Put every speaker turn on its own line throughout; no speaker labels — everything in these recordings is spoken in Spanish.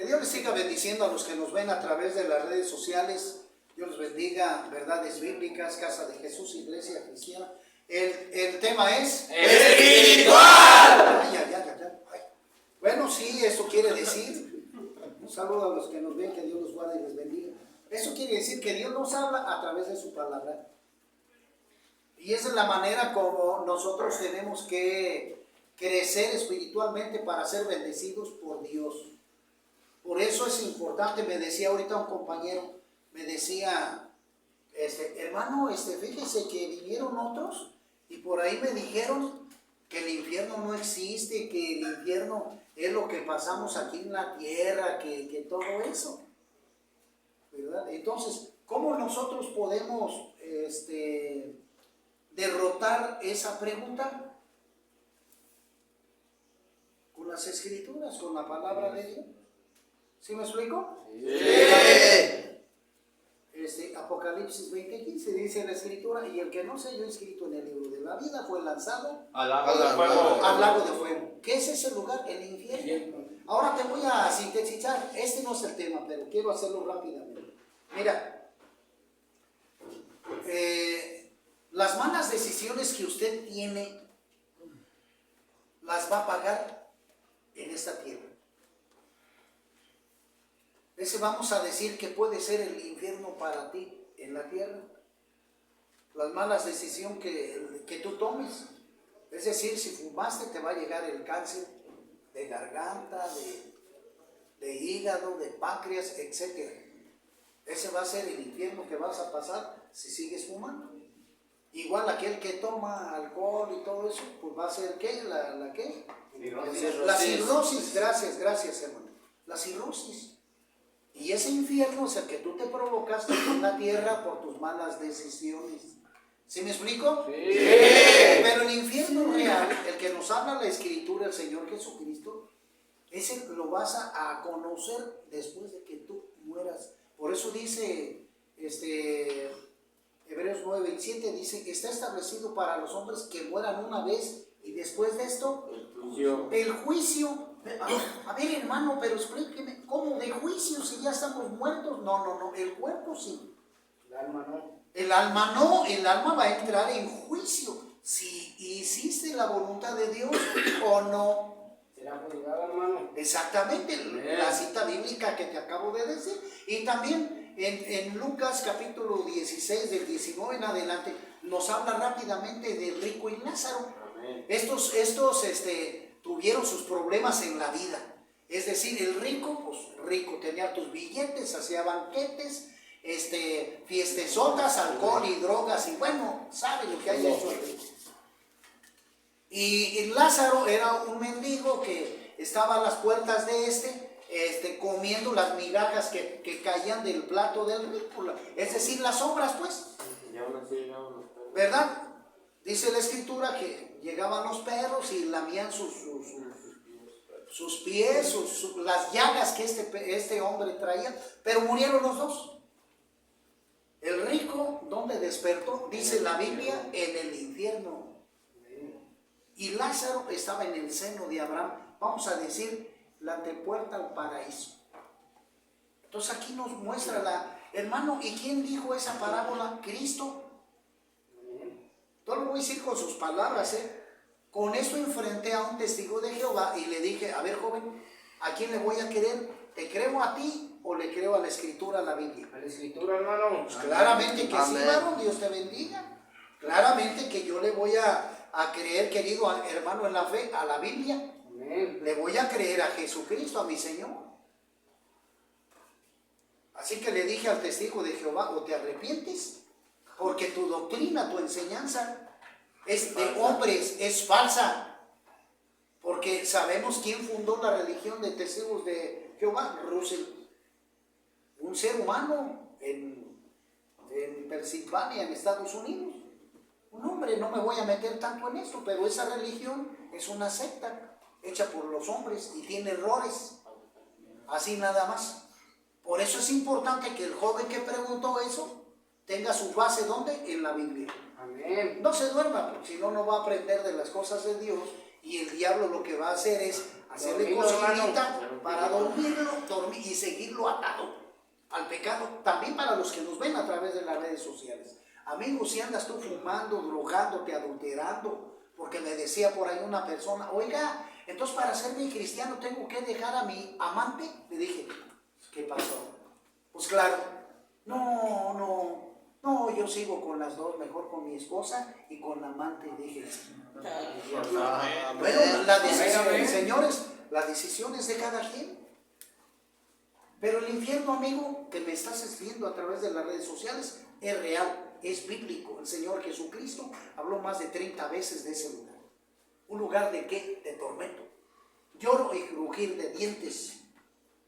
Que Dios les siga bendiciendo a los que nos ven a través de las redes sociales. Dios los bendiga. Verdades bíblicas, Casa de Jesús, Iglesia Cristiana. El tema es
espiritual.
Ay. Bueno, sí, eso quiere decir. Un saludo a los que nos ven, que Dios los guarde y les bendiga. Eso quiere decir que Dios nos habla a través de su palabra. Y esa es la manera como nosotros tenemos que crecer espiritualmente para ser bendecidos por Dios. Por eso es importante, me decía ahorita un compañero, me decía, hermano, fíjese que vinieron otros y por ahí me dijeron que el infierno no existe, que el infierno es lo que pasamos aquí en la tierra, que todo eso, ¿verdad? Entonces, ¿cómo nosotros podemos derrotar esa pregunta? Con las Escrituras, con la palabra de Dios. ¿Sí me explico?
Sí.
Apocalipsis 20:15 dice la Escritura, y el que no se halló inscrito en el libro de la vida fue lanzado
al lago
de fuego. ¿Qué es ese lugar? El infierno. Ahora te voy a sintetizar, este no es el tema, pero quiero hacerlo rápidamente. Mira, las malas decisiones que usted tiene, las va a pagar en esta tierra. Ese vamos a decir que puede ser el infierno para ti en la tierra. Las malas decisiones que tú tomes. Es decir, si fumaste te va a llegar el cáncer de garganta, de hígado, de páncreas, etc. Ese va a ser el infierno que vas a pasar si sigues fumando. Igual aquel que toma alcohol y todo eso, pues va a ser ¿qué? ¿Qué? La cirrosis. Gracias hermano. La cirrosis. Y ese infierno es el que tú te provocaste en la tierra por tus malas decisiones. ¿Sí me explico?
Sí.
Pero el infierno real, el que nos habla la Escritura, el Señor Jesucristo, ese lo vas a conocer después de que tú mueras. Por eso dice Hebreos 9:7, dice, está establecido para los hombres que mueran una vez y después de esto, el juicio. A ver, hermano, pero explíqueme, ¿cómo de juicio si ya estamos muertos? No, el cuerpo sí.
El alma no.
El alma no, el alma va a entrar en juicio si hiciste la voluntad de Dios o no.
¿Será juzgado, hermano?
Exactamente, la cita bíblica que te acabo de decir. Y también en Lucas capítulo 16, del 19 en adelante, nos habla rápidamente del rico y Lázaro.
Amén.
Estos tuvieron sus problemas en la vida. Es decir, el rico, pues rico, tenía tus billetes, hacía banquetes, fiestesotas, alcohol y drogas, y bueno, sabe lo que hay hecho el rico. Y Lázaro era un mendigo que estaba a las puertas de comiendo las migajas que caían del plato del rico, es decir, las sobras, pues. ¿Verdad? Dice la Escritura que llegaban los perros y lamían sus pies, las llagas que este hombre traía, pero murieron los dos. El rico, ¿dónde despertó? Dice la Biblia, en el infierno. Y Lázaro estaba en el seno de Abraham, vamos a decir, la antepuerta al paraíso. Entonces aquí nos muestra hermano, ¿y quién dijo esa parábola? Cristo. Yo lo voy a decir con sus palabras, Con esto enfrenté a un testigo de Jehová y le dije, a ver joven, ¿a quién le voy a creer? ¿Te creo a ti o le creo a la Escritura, a la Biblia?
A la Escritura, hermano.
Pues claramente que
Amén.
sí, varón, Dios te bendiga. Claramente que yo le voy a creer, querido hermano, en la fe, a la Biblia.
Amén.
Le voy a creer a Jesucristo, a mi Señor. Así que le dije al testigo de Jehová, o te arrepientes, porque tu doctrina, tu enseñanza es de hombres, es falsa. Porque sabemos quién fundó la religión de testigos de Jehová, Russell. Un ser humano en Pensilvania, en Estados Unidos. Un hombre, no me voy a meter tanto en esto, pero esa religión es una secta hecha por los hombres y tiene errores. Así nada más. Por eso es importante que el joven que preguntó eso tenga su base, ¿dónde? En la Biblia.
Amén.
No se duerma, porque si no, no va a aprender de las cosas de Dios, y el diablo lo que va a hacer es hacerle cocinita para dormirlo, seguirlo atado al pecado, también para los que nos ven a través de las redes sociales. Amigos, si andas tú fumando, drogándote, adulterando, porque me decía por ahí una persona, oiga, entonces para ser mi cristiano tengo que dejar a mi amante. Le dije, ¿qué pasó? Pues claro, no, yo sigo con las dos, mejor con mi esposa y con la amante. Dije, bueno, la decisión, señores, la decisión es de cada quien. Pero el infierno, amigo, que me estás viendo a través de las redes sociales, es real, es bíblico. El Señor Jesucristo habló más de 30 veces de ese lugar. ¿Un lugar de qué? De tormento. Lloro y crujir de dientes.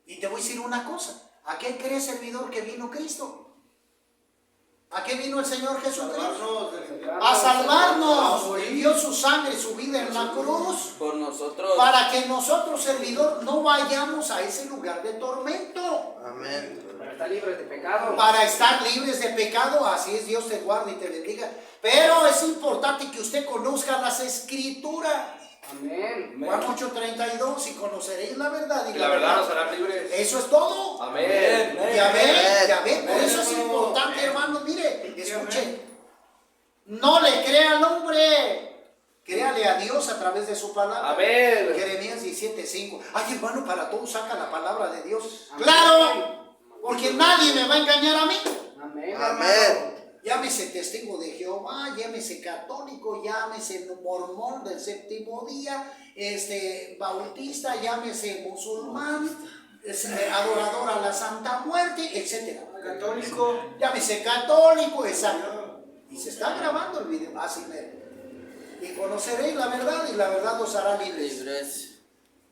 Y te voy a decir una cosa, ¿a qué cree, servidor, que vino Cristo? ¿A qué vino el Señor Jesucristo? A salvarnos. Y dio su sangre, su vida en la cruz.
Por nosotros.
Para que nosotros, servidor, no vayamos a ese lugar de tormento.
Amén.
Para estar libres de pecado.
Para estar libres de pecado, así es, Dios te guarde y te bendiga. Pero es importante que usted conozca las Escrituras.
Amén.
Juan 8:32, y conoceréis la verdad.
Y la verdad nos hará libres.
Eso es todo.
Amén.
Ya ven, por eso es importante, hermanos. Mire, escuchen. No le crea al hombre, créale a Dios a través de su palabra.
Amén.
Jeremías 17:5. Ay, hermano, para todos saca la palabra de Dios. Claro, porque nadie me va a engañar a mí.
Amén.
Amén.
Llámese testigo de Jehová, llámese católico, llámese mormón del séptimo día, bautista, llámese musulmán, adorador a la Santa Muerte, etc.
Católico.
Llámese católico, exacto. Y se está grabando el video, así mero. Y conoceréis la verdad, y la verdad os hará libres.
Libres.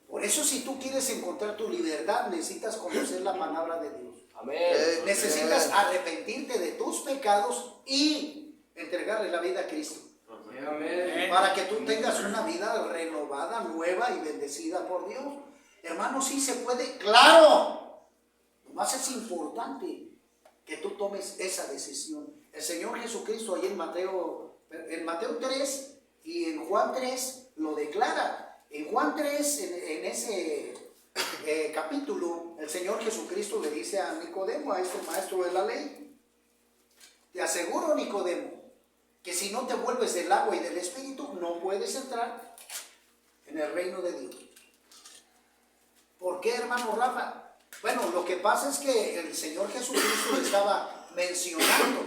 Por eso, si tú quieres encontrar tu libertad, necesitas conocer la palabra de Dios.
Amén.
Necesitas arrepentirte de tus pecados y entregarle la vida a Cristo.
Amén.
Para que tú tengas una vida renovada, nueva y bendecida por Dios. Hermano, sí se puede, claro. Nomás es importante que tú tomes esa decisión. El Señor Jesucristo ahí en Mateo 3 y en Juan 3 lo declara. En Juan 3, en ese capítulo, el Señor Jesucristo le dice a Nicodemo, a este maestro de la ley, te aseguro, Nicodemo, que si no te vuelves del agua y del Espíritu, no puedes entrar en el reino de Dios. ¿Por qué, hermano Rafa? Bueno, lo que pasa es que el Señor Jesucristo estaba mencionando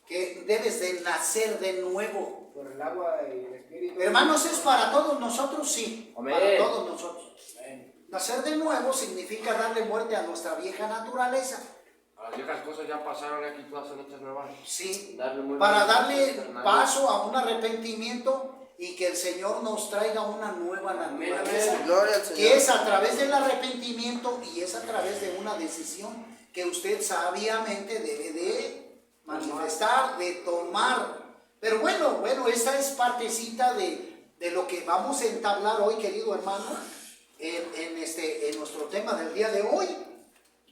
que debes de nacer de nuevo.
Por el agua y el Espíritu.
Hermanos, es para todos nosotros, sí.
Amén.
Para todos nosotros.
Amén.
Nacer de nuevo significa darle muerte a nuestra vieja naturaleza.
Las viejas cosas ya pasaron, aquí todas son hechas nuevas.
Sí.
Darle muerte
Para
a
darle
nuestra
paso a un arrepentimiento y que el Señor nos traiga una nueva naturaleza.
Gloria al Señor.
Que es a través del arrepentimiento y es a través de una decisión que usted sabiamente debe de manifestar, de tomar. Pero bueno, esta es partecita de lo que vamos a entablar hoy, querido hermano, en nuestro tema del día de hoy.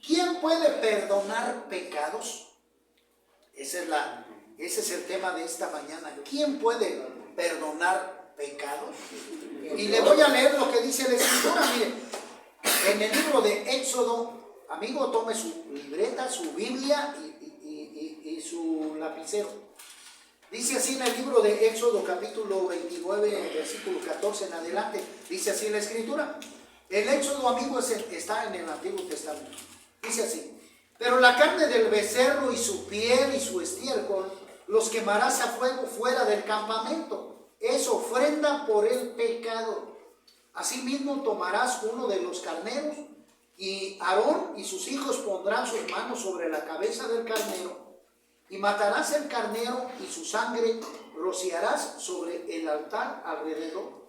¿Quién puede perdonar pecados? Ese es el tema de esta mañana. ¿Quién puede perdonar pecados? Y le voy a leer lo que dice la Escritura. Mire, en el libro de Éxodo, amigo, tome su libreta, su Biblia y su lapicero. Dice así en el libro de Éxodo, capítulo 29, versículo 14 en adelante. Dice así la Escritura. El Éxodo, amigo, está en el Antiguo Testamento. Dice así: pero la carne del becerro y su piel y su estiércol los quemarás a fuego fuera del campamento. Es ofrenda por el pecado. Asimismo tomarás uno de los carneros, y Aarón y sus hijos pondrán sus manos sobre la cabeza del carnero, y matarás el carnero, y su sangre rociarás sobre el altar alrededor.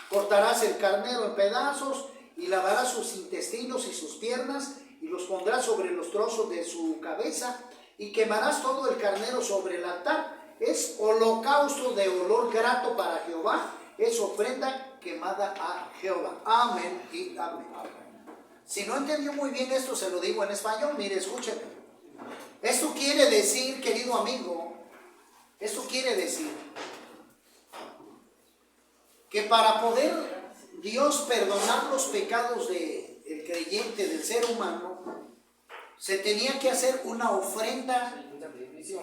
Cortarás el carnero en pedazos, y lavarás sus intestinos y sus piernas, y los pondrás sobre los trozos de su cabeza, y quemarás todo el carnero sobre el altar. Es holocausto de olor grato para Jehová, es ofrenda quemada a Jehová. Amén y amén. Si no entendió muy bien esto, se lo digo en español. Mire, escúcheme. Esto quiere decir, querido amigo, esto quiere decir que para poder Dios perdonar los pecados del creyente, del ser humano, se tenía que hacer una ofrenda,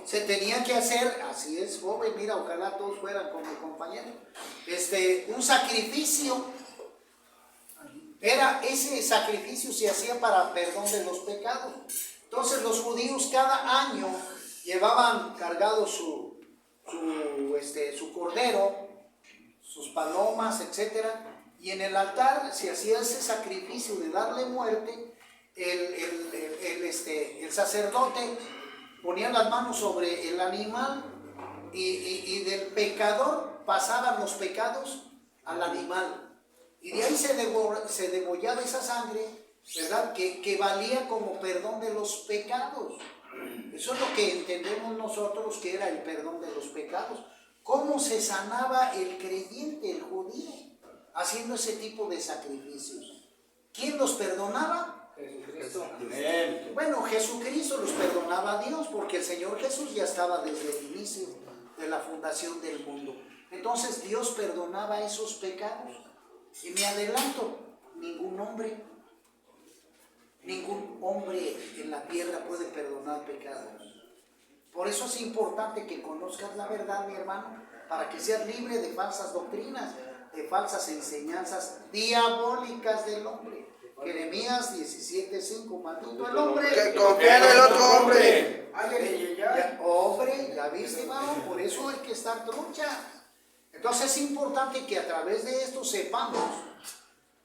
se tenía que hacer, así es, joven, mira, ojalá todos fueran con mi compañero, un sacrificio. Ese sacrificio se hacía para perdón de los pecados. Entonces los judíos cada año llevaban cargado su cordero, sus palomas, etcétera, y en el altar se hacía ese sacrificio de darle muerte. El sacerdote ponía las manos sobre el animal y del pecador pasaban los pecados al animal. Y de ahí se degollaba esa sangre, ¿verdad? Que valía como perdón de los pecados. Eso es lo que entendemos nosotros que era el perdón de los pecados. ¿Cómo se sanaba el creyente, el judío? Haciendo ese tipo de sacrificios. ¿Quién los perdonaba?
Jesucristo.
Bueno, Jesucristo los perdonaba a Dios, porque el Señor Jesús ya estaba desde el inicio de la fundación del mundo. Entonces Dios perdonaba esos pecados. Y me adelanto, ningún hombre en la tierra puede perdonar pecados. Por eso es importante que conozcas la verdad, mi hermano, para que seas libre de falsas doctrinas, de falsas enseñanzas diabólicas del hombre. Jeremías 17:5, maldito el hombre
que confía en el otro hombre.
Hombre, ya viste, hermano, por eso hay que estar trucha. Entonces es importante que a través de esto sepamos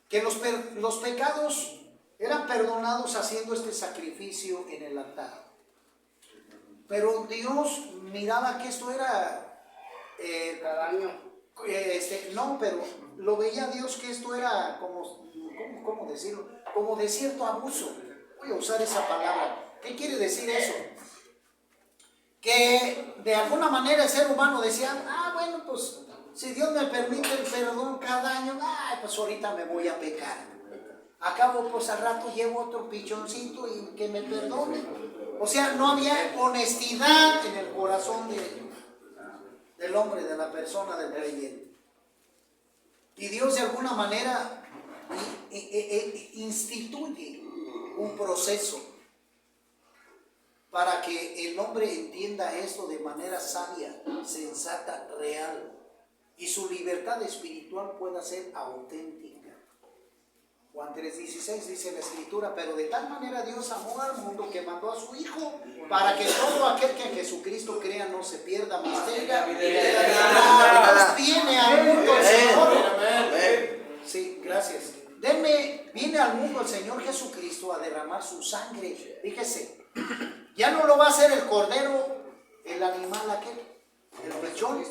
que los pecados eran perdonados haciendo este sacrificio en el altar. Pero Dios miraba que esto era
Cada año.
no, pero lo veía Dios que esto era ¿cómo decirlo? Como de cierto abuso. Voy a usar esa palabra. ¿Qué quiere decir eso? Que de alguna manera el ser humano decía, bueno, pues si Dios me permite el perdón cada año, pues ahorita me voy a pecar. Acabo, pues al rato llevo otro pichoncito y que me perdone. O sea, no había honestidad en el corazón del hombre, de la persona, del creyente. Y Dios de alguna manera instituye un proceso para que el hombre entienda esto de manera sabia, sensata, real, y su libertad espiritual pueda ser auténtica. Juan 3:16 dice la Escritura, pero de tal manera Dios amó al mundo que mandó a su Hijo para que todo aquel que en Jesucristo crea no se pierda, mas tenga vida. Viene al mundo el Señor. Sí, gracias. Viene al mundo el Señor Jesucristo a derramar su sangre. Fíjese, ya no lo va a hacer el cordero, el animal aquel, el pechón,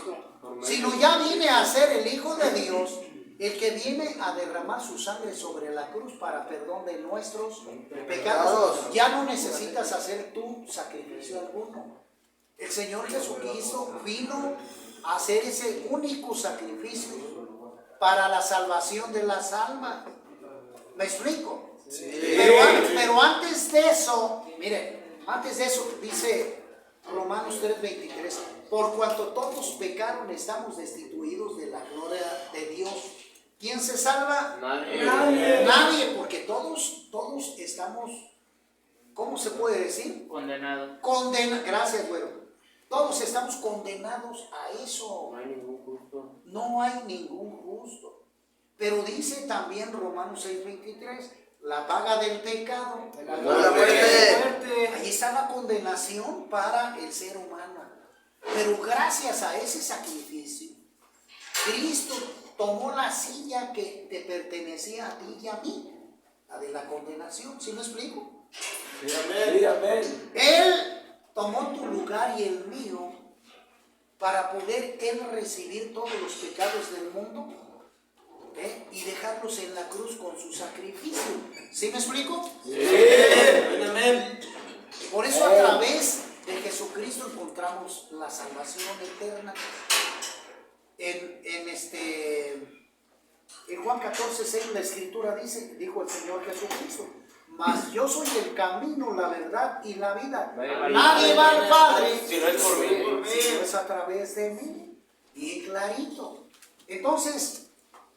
sino ya viene a ser el Hijo de Dios, el que viene a derramar su sangre sobre la cruz para perdón de nuestros pecados. Ya no necesitas hacer tu sacrificio alguno. El Señor Jesucristo vino a hacer ese único sacrificio para la salvación de las almas. ¿Me explico? Sí. Pero antes de eso, miren, antes de eso dice Romanos 3:23, por cuanto todos pecaron estamos destituidos de la gloria de Dios. ¿Quién se salva? Nadie, porque todos estamos, ¿cómo se puede decir?
Condenados.
Gracias, güero. Todos estamos condenados a eso.
No hay ningún justo.
No hay ningún justo. Pero dice también Romanos 6:23, la paga del pecado,
la muerte.
Ahí está la condenación para el ser humano. Pero gracias a ese sacrificio, Cristo tomó la silla que te pertenecía a ti y a mí, la de la condenación. ¿Sí me explico?
Sí, amén.
Él tomó tu lugar y el mío para poder Él recibir todos los pecados del mundo y dejarlos en la cruz con su sacrificio. ¿Sí me explico?
Sí. Amén.
Por eso a través de Jesucristo encontramos la salvación eterna. En Juan 14:6 la Escritura dijo el Señor Jesucristo, mas yo soy el camino, la verdad y la vida. Nadie va al Padre
si no es por mí.
Si no es a través de mí. Y clarito. Entonces,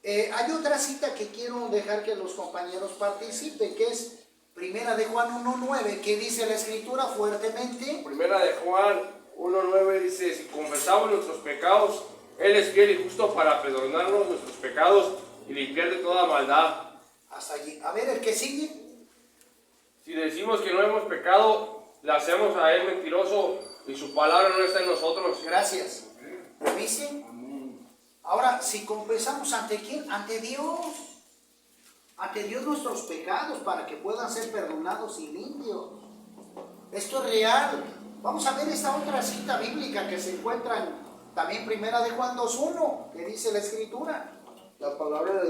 Hay otra cita que quiero dejar que los compañeros participen, que es Primera de Juan 1:9, que dice la Escritura fuertemente.
Primera de Juan 1:9 dice: si confesamos nuestros pecados, Él es fiel y justo para perdonarnos nuestros pecados y limpiar de toda maldad.
Hasta allí. A ver, el que sigue.
Si decimos que no hemos pecado, le hacemos a Él mentiroso y su palabra no está en nosotros.
Gracias. ¿Viste? Ahora, si confesamos ante quién, ante Dios nuestros pecados para que puedan ser perdonados y limpios. Esto es real. Vamos a ver esta otra cita bíblica que se encuentra en también Primera de Juan 2:1, que dice la Escritura.
La palabra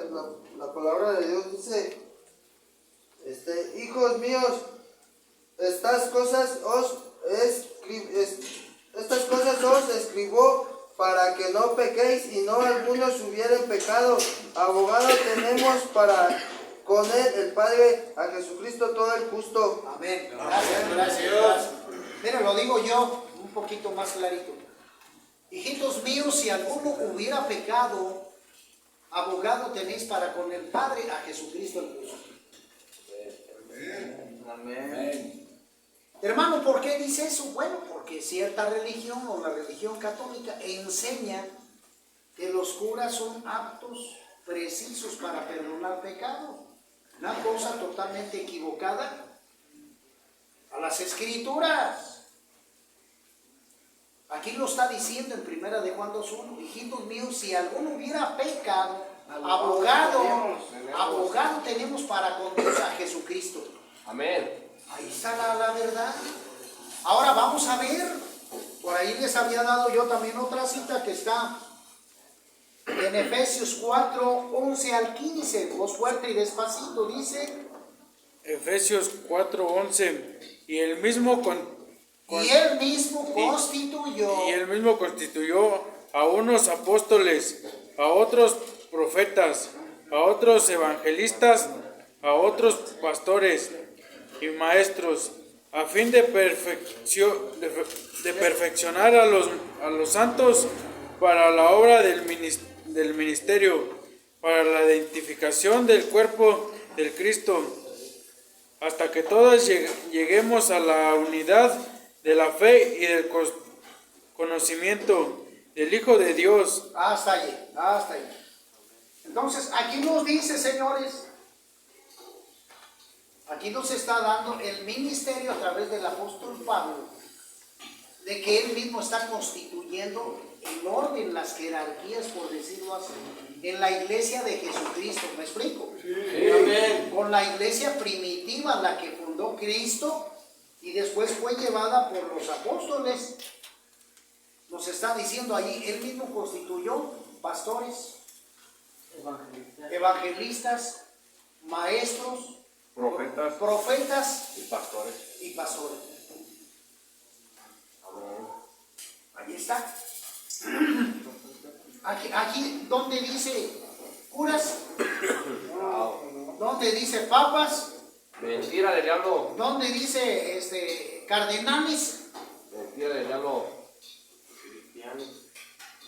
de Dios dice, hijos míos, estas cosas os escribo para que no pequéis y no algunos hubieren pecado. Abogado tenemos para con él el Padre, a Jesucristo todo el justo.
Amén. Gracias. Mira, lo digo yo un poquito más clarito. Hijitos míos, si alguno hubiera pecado, abogado tenéis para con el Padre, a Jesucristo el justo.
Amén.
Hermano, ¿por qué dice eso? Bueno, porque cierta religión o la religión católica enseña que los curas son aptos, precisos para perdonar pecados. Una cosa totalmente equivocada a las Escrituras. Aquí lo está diciendo en Primera de Juan 2:1. Hijitos míos, si alguno hubiera pecado, abogado tenemos para con Dios, a Jesucristo.
Amén.
Ahí está la verdad. Ahora vamos a ver, por ahí les había dado yo también otra cita que está en Efesios 4:11 al 15, voz fuerte y despacito, dice.
Efesios 4:11, y él mismo constituyó a unos apóstoles, a otros profetas, a otros evangelistas, a otros pastores y maestros, a fin de perfeccionar a los santos para la obra del ministerio, para la identificación del cuerpo del Cristo, hasta que todos lleguemos a la unidad de la fe y del conocimiento del Hijo de Dios.
Hasta allí. Entonces, aquí nos dice, señores, aquí nos está dando el ministerio a través del apóstol Pablo, de que él mismo está constituyendo en orden las jerarquías, por decirlo así, en la iglesia de Jesucristo. ¿Me explico?
Sí. Amén.
Con la iglesia primitiva, la que fundó Cristo y después fue llevada por los apóstoles. Nos está diciendo allí, él mismo constituyó pastores, evangelistas, maestros, profetas
y pastores.
Ahí está. Aquí donde dice curas, donde dice papas,
Mentira del diablo.
donde dice cardenales.
Mentira del diablo.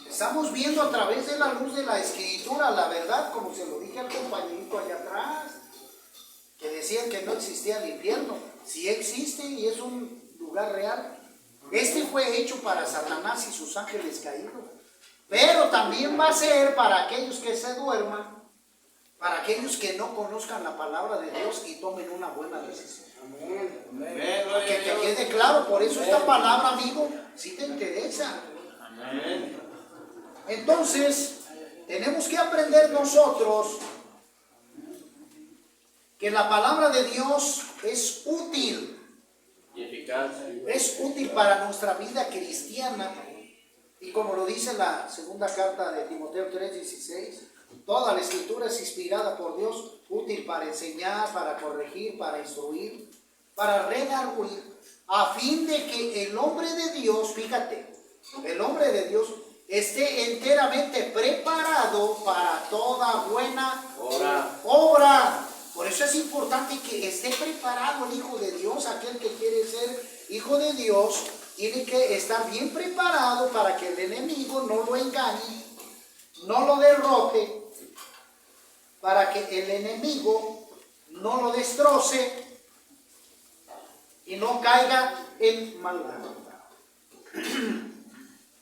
Estamos viendo a través de la luz de la Escritura la verdad, como se lo dije al compañerito allá atrás, que decían que no existía el infierno. Sí existe y es un lugar real. Este fue hecho para Satanás y sus ángeles caídos, pero también va a ser para aquellos que se duerman, para aquellos que no conozcan la palabra de Dios y tomen una buena decisión.
Amén.
Que te quede claro, por eso esta palabra, amigo, si te interesa. Entonces, tenemos que aprender nosotros que la palabra de Dios es útil.
Y eficaz.
Es útil para nuestra vida cristiana. Y como lo dice la segunda carta de Timoteo 3:16, toda la escritura es inspirada por Dios, útil para enseñar, para corregir, para instruir, para redarguir, a fin de que el hombre de Dios, fíjate, el hombre de Dios esté enteramente preparado para toda buena obra. Por eso es importante que esté preparado el Hijo de Dios. Aquel que quiere ser Hijo de Dios tiene que estar bien preparado para que el enemigo no lo engañe, no lo derrote para que el enemigo no lo destroce y no caiga en maldad.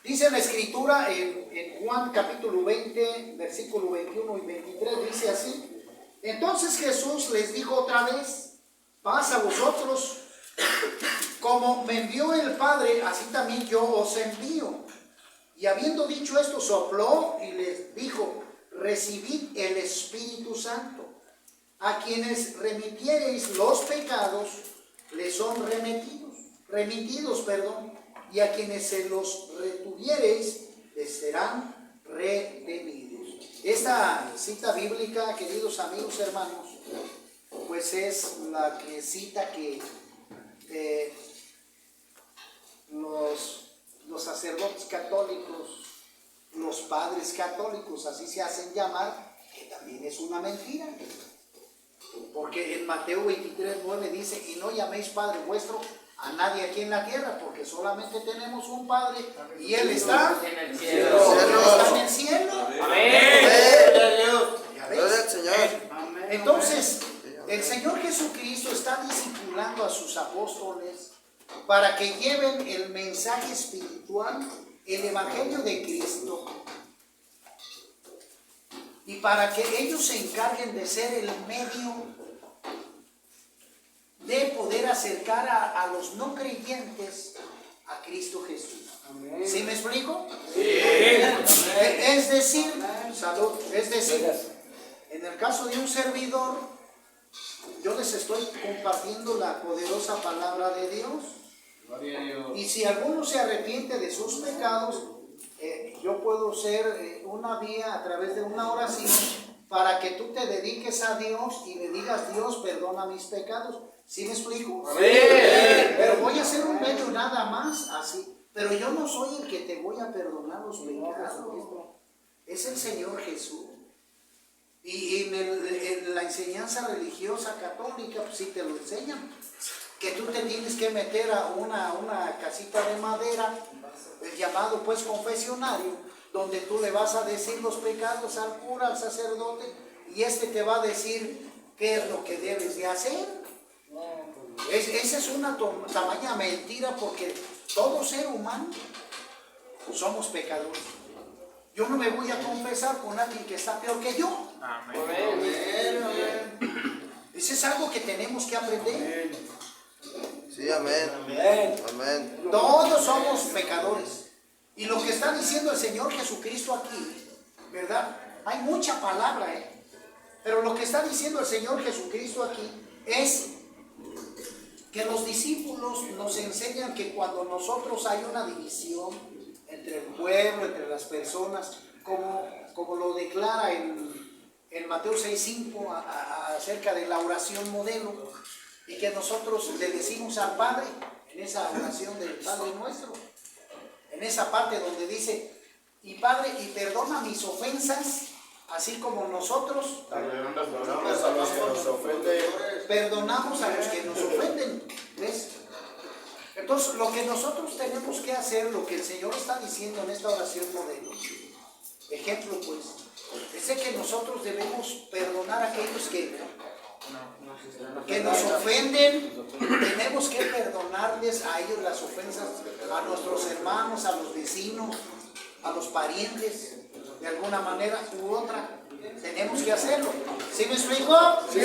Dice la escritura en Juan capítulo 20, versículo 21 y 23, dice así: entonces Jesús les dijo otra vez: paz a vosotros, como me envió el Padre, así también yo os envío. Y habiendo dicho esto, sopló y les dijo: recibid el Espíritu Santo. A quienes remitiereis los pecados, les son remitidos, y a quienes se los retuviereis, les serán retenidos. Esta cita bíblica, queridos amigos, hermanos, pues es la que cita que los sacerdotes católicos, los padres católicos, así se hacen llamar, que también es una mentira. Porque en Mateo 23:9 dice: y no llaméis Padre vuestro a nadie aquí en la tierra, porque solamente tenemos un Padre y Él está
en el cielo.
Está en el cielo.
Amén.
¿Ya
Gloria al
ves?
Señor.
Entonces, el Señor Jesucristo está discipulando a sus apóstoles para que lleven el mensaje espiritual, el Evangelio de Cristo, y para que ellos se encarguen de ser el medio de poder acercar a los no creyentes a Cristo Jesús. ¿Sí me explico? Sí. Es decir, salud, es decir, en el caso de un servidor, yo les estoy compartiendo la poderosa palabra de Dios. Y si alguno se arrepiente de sus pecados, yo puedo ser una vía a través de una oración para que tú te dediques a Dios y le digas: Dios, perdona mis pecados. ¿Sí me explico? Sí. Pero voy a ser un medio nada más, así. Pero yo no soy el que te voy a perdonar los pecados. Es el Señor Jesús. Y en la enseñanza religiosa católica, pues sí te lo enseñan, que tú te tienes que meter a una casita de madera, el llamado pues confesionario, donde tú le vas a decir los pecados al cura, al sacerdote, y este te va a decir qué es lo que debes de hacer. Esa es una tamaña mentira, porque todo ser humano somos pecadores. Yo no me voy a confesar con alguien que está peor que yo. Amén. Eso es algo que tenemos que aprender.
Sí, amén. Amén. Amén.
Todos somos pecadores. Y lo que está diciendo el Señor Jesucristo aquí, ¿verdad? Hay mucha palabra, pero lo que está diciendo el Señor Jesucristo aquí es que los discípulos nos enseñan que cuando nosotros hay una división entre el pueblo, entre las personas, como lo declara en Mateo 6:5 acerca de la oración modelo, y que nosotros le decimos al Padre en esa oración del Padre Nuestro, en esa parte donde dice: y Padre, y perdona mis ofensas, así como nosotros perdonamos a los que nos ofenden. ¿Ves? Entonces, lo que nosotros tenemos que hacer, lo que el Señor está diciendo en esta oración modelo, ejemplo pues, es de que nosotros debemos perdonar a aquellos que nos ofenden. Tenemos que perdonarles a ellos las ofensas, a nuestros hermanos, a los vecinos, a los parientes, de alguna manera u otra. Tenemos que hacerlo. ¿Sí me explico? Sí.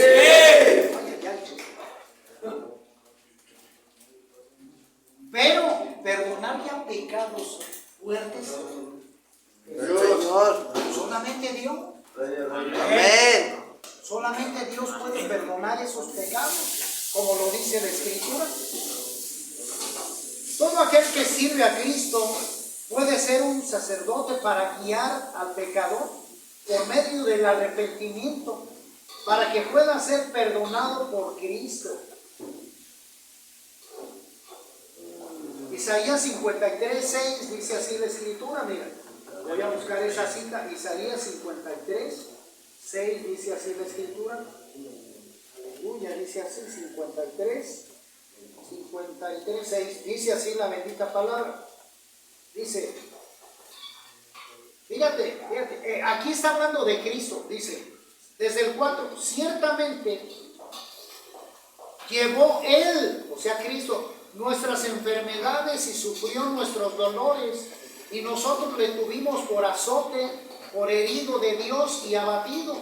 Pero perdonar ya pecados fuertes,
Señor.
solamente Dios.
Amén.
Solamente Dios puede perdonar esos pecados, como lo dice la Escritura. Todo aquel que sirve a Cristo puede ser un sacerdote para guiar al pecador por medio del arrepentimiento, para que pueda ser perdonado por Cristo. Isaías 53:6 dice así la Escritura, mira, voy a buscar esa cita. Isaías 53:6 dice así la Escritura. Aleluya, dice así, 53:6 dice así la bendita palabra. Dice, fíjate, aquí está hablando de Cristo, dice: Desde el 4, ciertamente llevó Él, o sea Cristo, nuestras enfermedades y sufrió nuestros dolores, y nosotros le tuvimos por azote, por herido de Dios y abatido.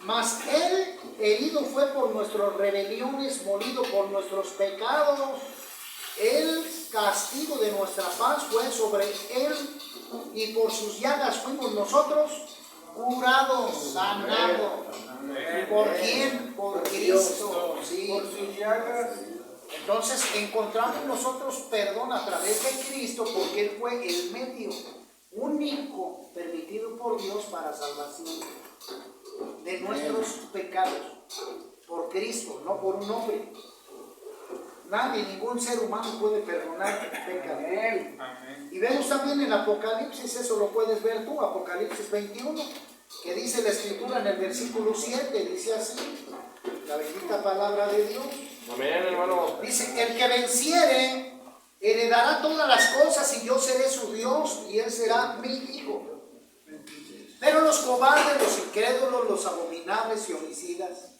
Mas Él herido fue por nuestras rebeliones, molido por nuestros pecados. El castigo de nuestra paz fue sobre Él, y por sus llagas fuimos nosotros curados, sanados. ¿Por quién? Por Cristo. Sí.
Por sus llagas.
Entonces encontramos nosotros perdón a través de Cristo, porque Él fue el medio único permitido por Dios para salvación de nuestros pecados. Por Cristo, no por un hombre. Nadie, ningún ser humano puede perdonar pecados.
Amén.
Y vemos también en Apocalipsis, eso lo puedes ver tú, Apocalipsis 21, que dice la Escritura en el versículo 7, dice así, la bendita palabra de Dios.
Amén, hermano.
Dice, el que venciere heredará todas las cosas, y yo seré su Dios y él será mi hijo. Pero los cobardes, los incrédulos, los abominables y homicidas,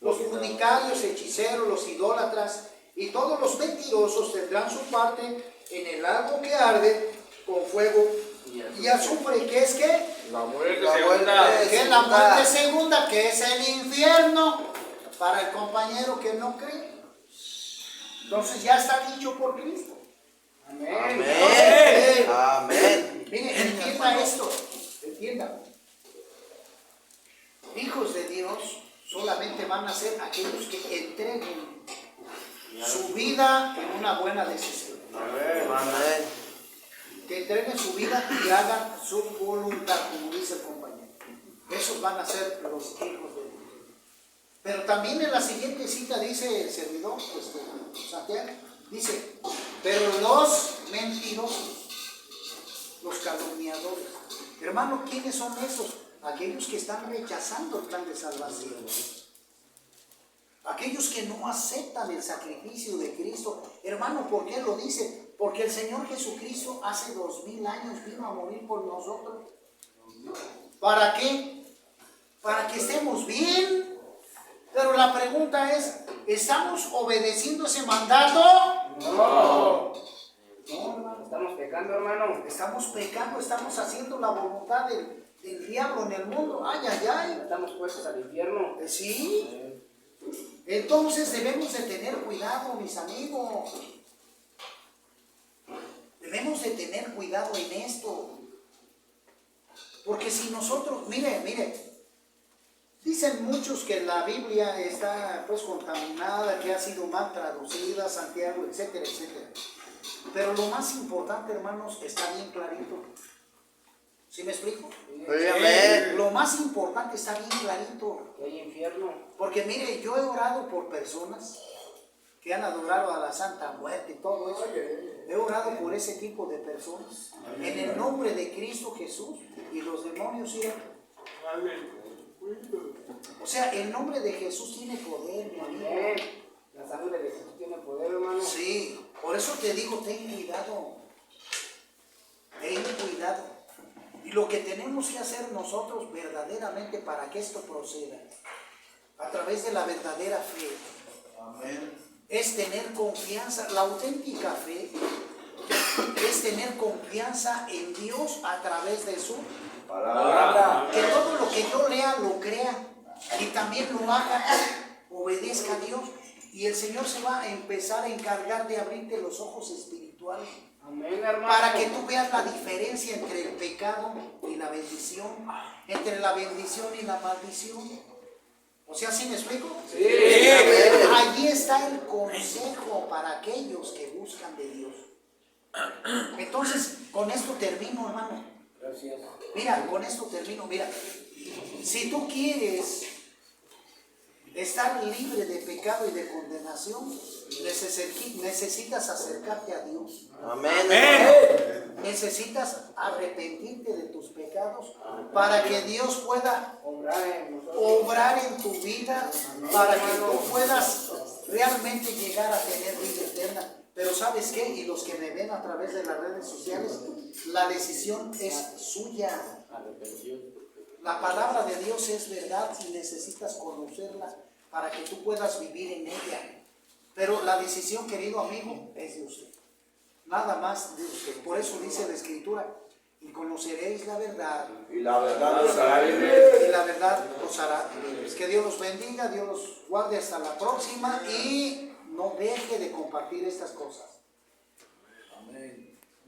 los fornicarios, hechiceros, los idólatras y todos los mentirosos tendrán su parte en el lago que arde con fuego y azufre, que es que
La muerte
La
segunda.
muerte.
que es la muerte segunda, que es el infierno para el compañero que no cree. Entonces ya está dicho por Cristo.
Amén. Amén.
Mire, entienda esto, entienda. Hijos de Dios solamente van a ser aquellos que entreguen su vida en una buena decisión.
Amén.
Que entreguen su vida y hagan su voluntad, como dice el compañero. Esos van a ser los hijos de Dios. Pero también en la siguiente cita dice el servidor, Santiago, dice, pero los mentirosos, los calumniadores. Hermano, ¿quiénes son esos? Aquellos que están rechazando el plan de salvación. Aquellos que no aceptan el sacrificio de Cristo. Hermano, ¿por qué lo dice? Porque el Señor Jesucristo hace 2000 años vino a morir por nosotros. ¿Para qué? Para que estemos bien. Pero la pregunta es, ¿estamos obedeciendo ese mandato?
No, hermano. Estamos pecando, hermano.
Estamos pecando, estamos haciendo la voluntad del diablo en el mundo. Ay, ay, ay.
Estamos puestos al infierno.
Sí. Entonces debemos de tener cuidado, mis amigos. Debemos de tener cuidado en esto. Porque si nosotros, mire, dicen muchos que la Biblia está pues contaminada, que ha sido mal traducida, Santiago, etcétera, etcétera. Pero lo más importante, hermanos, está bien clarito. ¿Sí me explico?
Amén.
Lo más importante está bien clarito.
Que hay infierno.
Porque mire, yo he orado por personas que han adorado a la Santa Muerte y todo eso. He orado por ese tipo de personas. En el nombre de Cristo Jesús. Y los demonios irán. O sea, el nombre de Jesús tiene poder, mi amigo.
Amén. La sangre de Jesús tiene poder, hermano.
Sí, por eso te digo, ten cuidado. Ten cuidado. Y lo que tenemos que hacer nosotros verdaderamente para que esto proceda, a través de la verdadera fe, es tener confianza. La auténtica fe es tener confianza en Dios a través de su palabra. Que todo lo que yo lea, lo crea y también lo haga, obedezca a Dios. Y el Señor se va a empezar a encargar de abrirte los ojos espirituales.
Amén, hermano.
Para que tú veas la diferencia entre el pecado y la bendición, entre la bendición y la maldición. O sea, ¿sí me explico?
Sí.
Allí está el consejo para aquellos que buscan de Dios. Entonces, con esto termino, hermano.
Gracias.
Mira, con esto termino. Mira, si tú quieres estar libre de pecado y de condenación, necesitas acercarte a Dios.
Amén.
Necesitas arrepentirte de tus pecados para que Dios pueda
Obrar en nosotros.
obrar en tu vida, para que tú puedas realmente llegar a tener vida eterna. Pero ¿sabes qué? Y los que me ven a través de las redes sociales, la decisión es suya. La palabra de Dios es verdad y necesitas conocerla para que tú puedas vivir en ella. Pero la decisión, querido amigo, es de usted. Nada más de usted. Por eso dice la Escritura, y conoceréis la verdad.
Y la verdad nos hará libres.
Y la verdad os hará libres. Que Dios los bendiga, Dios los guarde hasta la próxima y no deje de compartir estas cosas.
Amén.